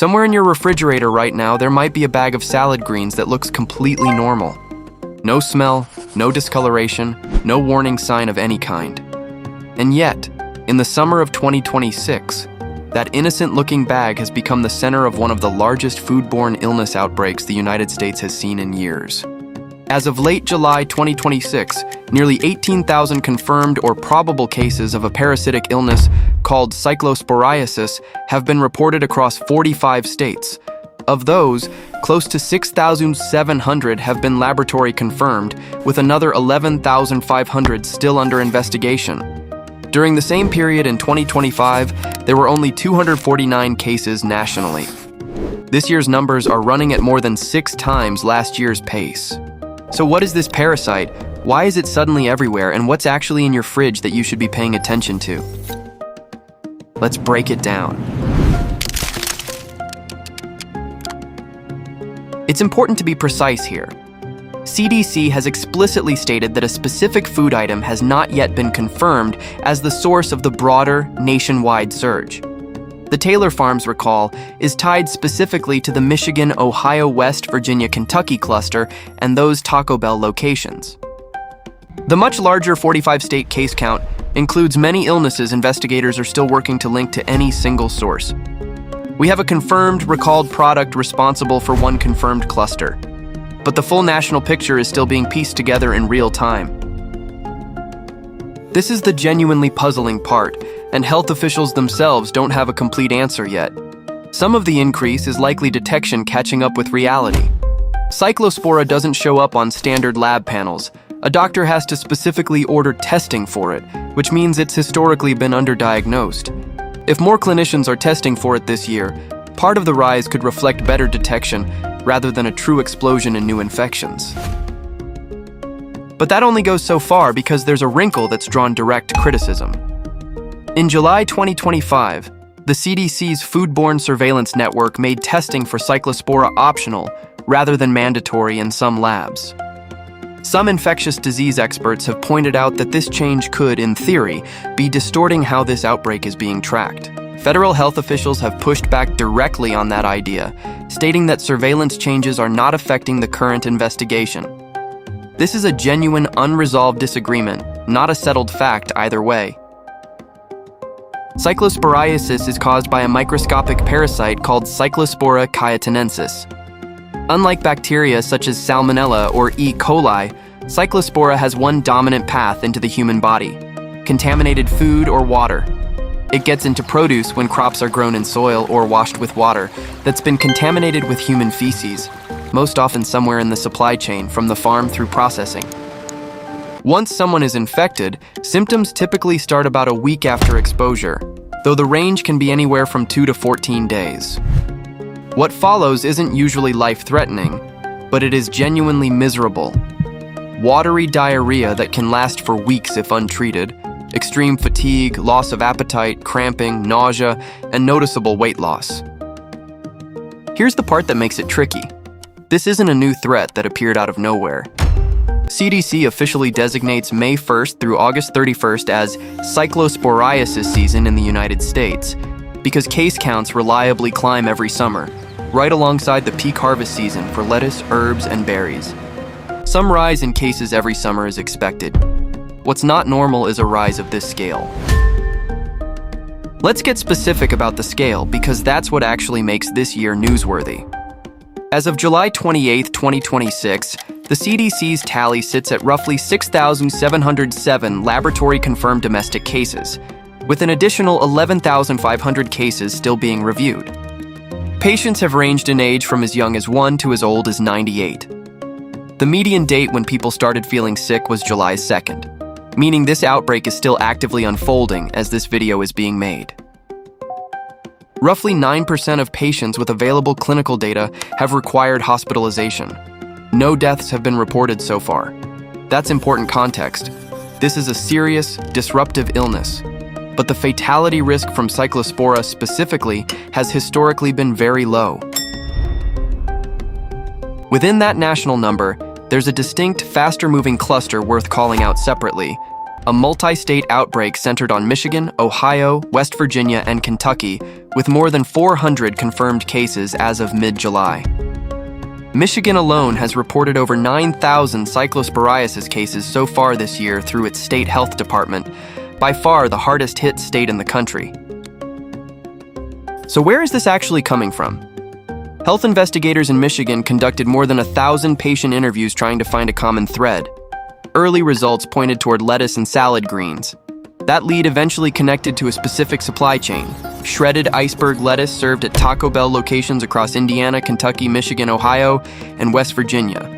Somewhere in your refrigerator right now, there might be a bag of salad greens that looks completely normal. No smell, no discoloration, no warning sign of any kind. And yet, in the summer of 2026, that innocent-looking bag has become the center of one of the largest foodborne illness outbreaks the United States has seen in years. As of late July 2026, nearly 18,000 confirmed or probable cases of a parasitic illness called cyclosporiasis have been reported across 45 states. Of those, close to 6,700 have been laboratory confirmed, with another 11,500 still under investigation. During the same period in 2025, there were only 249 cases nationally. This year's numbers are running at more than 6 times last year's pace. So what is this parasite? Why is it suddenly everywhere, and what's actually in your fridge that you should be paying attention to? Let's break it down. It's important to be precise here. CDC has explicitly stated that a specific food item has not yet been confirmed as the source of the broader, nationwide surge. The Taylor Farms recall is tied specifically to the Michigan, Ohio, West Virginia, Kentucky cluster and those Taco Bell locations. The much larger 45-state case count includes many illnesses investigators are still working to link to any single source. We have a confirmed, recalled product responsible for one confirmed cluster, but the full national picture is still being pieced together in real time. This is the genuinely puzzling part, and health officials themselves don't have a complete answer yet. Some of the increase is likely detection catching up with reality. Cyclospora doesn't show up on standard lab panels. A doctor has to specifically order testing for it, which means it's historically been underdiagnosed. If more clinicians are testing for it this year, part of the rise could reflect better detection rather than a true explosion in new infections. But that only goes so far because there's a wrinkle that's drawn direct criticism. In July 2025, the CDC's foodborne surveillance network made testing for Cyclospora optional rather than mandatory in some labs. Some infectious disease experts have pointed out that this change could, in theory, be distorting how this outbreak is being tracked. Federal health officials have pushed back directly on that idea, stating that surveillance changes are not affecting the current investigation. This is a genuine, unresolved disagreement, not a settled fact either way. Cyclosporiasis is caused by a microscopic parasite called Cyclospora cayetanensis. Unlike bacteria such as Salmonella or E. coli, Cyclospora has one dominant path into the human body: contaminated food or water. It gets into produce when crops are grown in soil or washed with water that's been contaminated with human feces, most often somewhere in the supply chain from the farm through processing. Once someone is infected, symptoms typically start about a week after exposure, though the range can be anywhere from 2 to 14 days. What follows isn't usually life-threatening, but it is genuinely miserable. Watery diarrhea that can last for weeks if untreated, extreme fatigue, loss of appetite, cramping, nausea, and noticeable weight loss. Here's the part that makes it tricky. This isn't a new threat that appeared out of nowhere. CDC officially designates May 1st through August 31st as cyclosporiasis season in the United States because case counts reliably climb every summer, right alongside the peak harvest season for lettuce, herbs, and berries. Some rise in cases every summer is expected. What's not normal is a rise of this scale. Let's get specific about the scale because that's what actually makes this year newsworthy. As of July 28, 2026, the CDC's tally sits at roughly 6,707 laboratory-confirmed domestic cases, with an additional 11,500 cases still being reviewed. Patients have ranged in age from as young as 1 to as old as 98. The median date when people started feeling sick was July 2nd, meaning this outbreak is still actively unfolding as this video is being made. Roughly 9% of patients with available clinical data have required hospitalization. No deaths have been reported so far. That's important context. This is a serious, disruptive illness, but the fatality risk from Cyclospora specifically has historically been very low. Within that national number, there's a distinct, faster-moving cluster worth calling out separately: a multi-state outbreak centered on Michigan, Ohio, West Virginia, and Kentucky, with more than 400 confirmed cases as of mid-July. Michigan alone has reported over 9,000 cyclosporiasis cases so far this year through its state health department, by far the hardest hit state in the country. So where is this actually coming from? Health investigators in Michigan conducted more than 1,000 patient interviews trying to find a common thread. Early results pointed toward lettuce and salad greens. That lead eventually connected to a specific supply chain: shredded iceberg lettuce served at Taco Bell locations across Indiana, Kentucky, Michigan, Ohio, and West Virginia.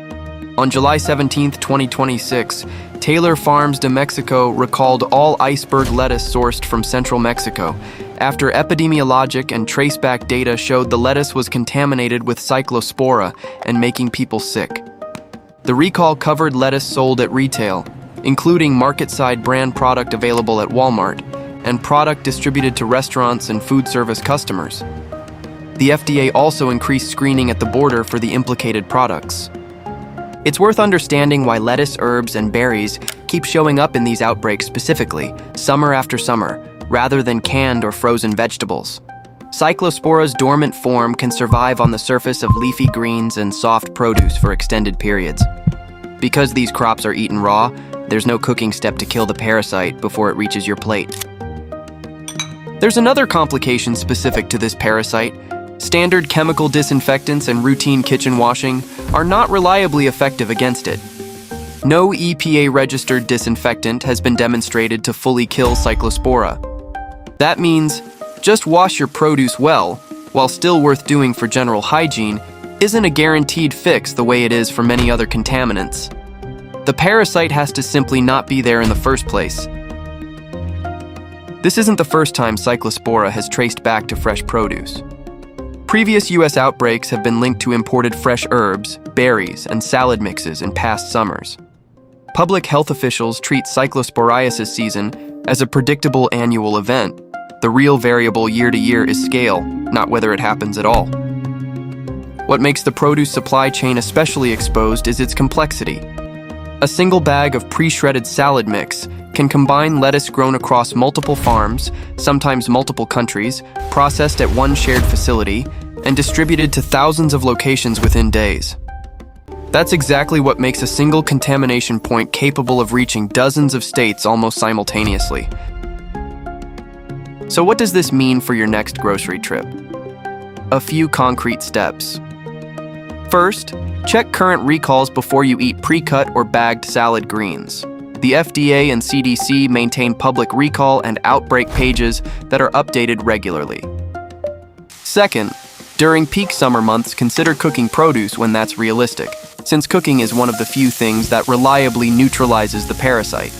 On July 17, 2026, Taylor Farms de Mexico recalled all iceberg lettuce sourced from central Mexico after epidemiologic and traceback data showed the lettuce was contaminated with Cyclospora and making people sick. The recall covered lettuce sold at retail, including market-side brand product available at Walmart, and product distributed to restaurants and food service customers. The FDA also increased screening at the border for the implicated products. It's worth understanding why lettuce, herbs, and berries keep showing up in these outbreaks specifically, summer after summer, rather than canned or frozen vegetables. Cyclospora's dormant form can survive on the surface of leafy greens and soft produce for extended periods. Because these crops are eaten raw, there's no cooking step to kill the parasite before it reaches your plate. There's another complication specific to this parasite. Standard chemical disinfectants and routine kitchen washing are not reliably effective against it. No EPA-registered disinfectant has been demonstrated to fully kill Cyclospora. That means just wash your produce well, while still worth doing for general hygiene, isn't a guaranteed fix the way it is for many other contaminants. The parasite has to simply not be there in the first place. This isn't the first time Cyclospora has traced back to fresh produce. Previous U.S. outbreaks have been linked to imported fresh herbs, berries, and salad mixes in past summers. Public health officials treat cyclosporiasis season as a predictable annual event. The real variable year to year is scale, not whether it happens at all. What makes the produce supply chain especially exposed is its complexity. A single bag of pre-shredded salad mix can combine lettuce grown across multiple farms, sometimes multiple countries, processed at one shared facility, and distributed to thousands of locations within days. That's exactly what makes a single contamination point capable of reaching dozens of states almost simultaneously. So what does this mean for your next grocery trip? A few concrete steps. First, check current recalls before you eat pre-cut or bagged salad greens. The FDA and CDC maintain public recall and outbreak pages that are updated regularly. Second, during peak summer months, consider cooking produce when that's realistic, since cooking is one of the few things that reliably neutralizes the parasite.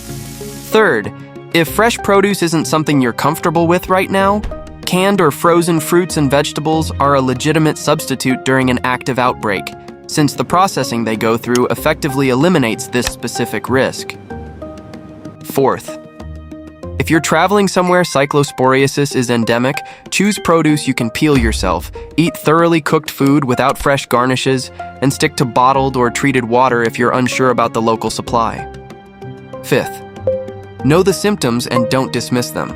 Third, if fresh produce isn't something you're comfortable with right now, canned or frozen fruits and vegetables are a legitimate substitute during an active outbreak, since the processing they go through effectively eliminates this specific risk. Fourth, if you're traveling somewhere cyclosporiasis is endemic, choose produce you can peel yourself, eat thoroughly cooked food without fresh garnishes, and stick to bottled or treated water if you're unsure about the local supply. Fifth, know the symptoms and don't dismiss them.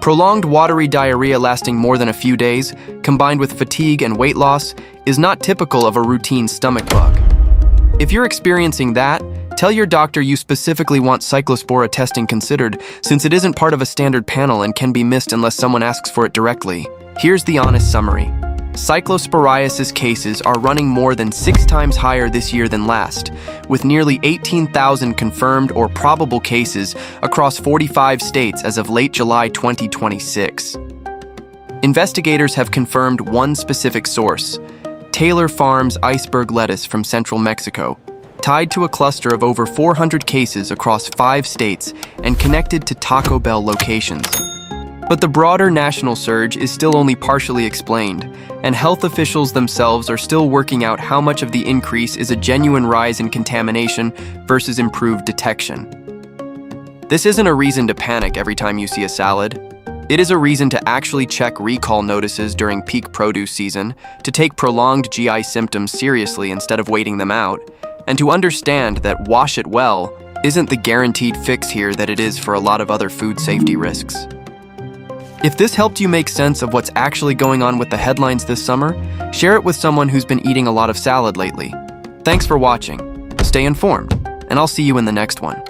Prolonged watery diarrhea lasting more than a few days, combined with fatigue and weight loss, is not typical of a routine stomach bug. If you're experiencing that, tell your doctor you specifically want Cyclospora testing considered, since it isn't part of a standard panel and can be missed unless someone asks for it directly. Here's the honest summary. Cyclosporiasis cases are running more than 6 times higher this year than last, with nearly 18,000 confirmed or probable cases across 45 states as of late July 2026. Investigators have confirmed one specific source: Taylor Farms iceberg lettuce from central Mexico, tied to a cluster of over 400 cases across 5 states and connected to Taco Bell locations. But the broader national surge is still only partially explained, and health officials themselves are still working out how much of the increase is a genuine rise in contamination versus improved detection. This isn't a reason to panic every time you see a salad. It is a reason to actually check recall notices during peak produce season, to take prolonged GI symptoms seriously instead of waiting them out, and to understand that wash it well isn't the guaranteed fix here that it is for a lot of other food safety risks. If this helped you make sense of what's actually going on with the headlines this summer, share it with someone who's been eating a lot of salad lately. Thanks for watching. Stay informed, and I'll see you in the next one.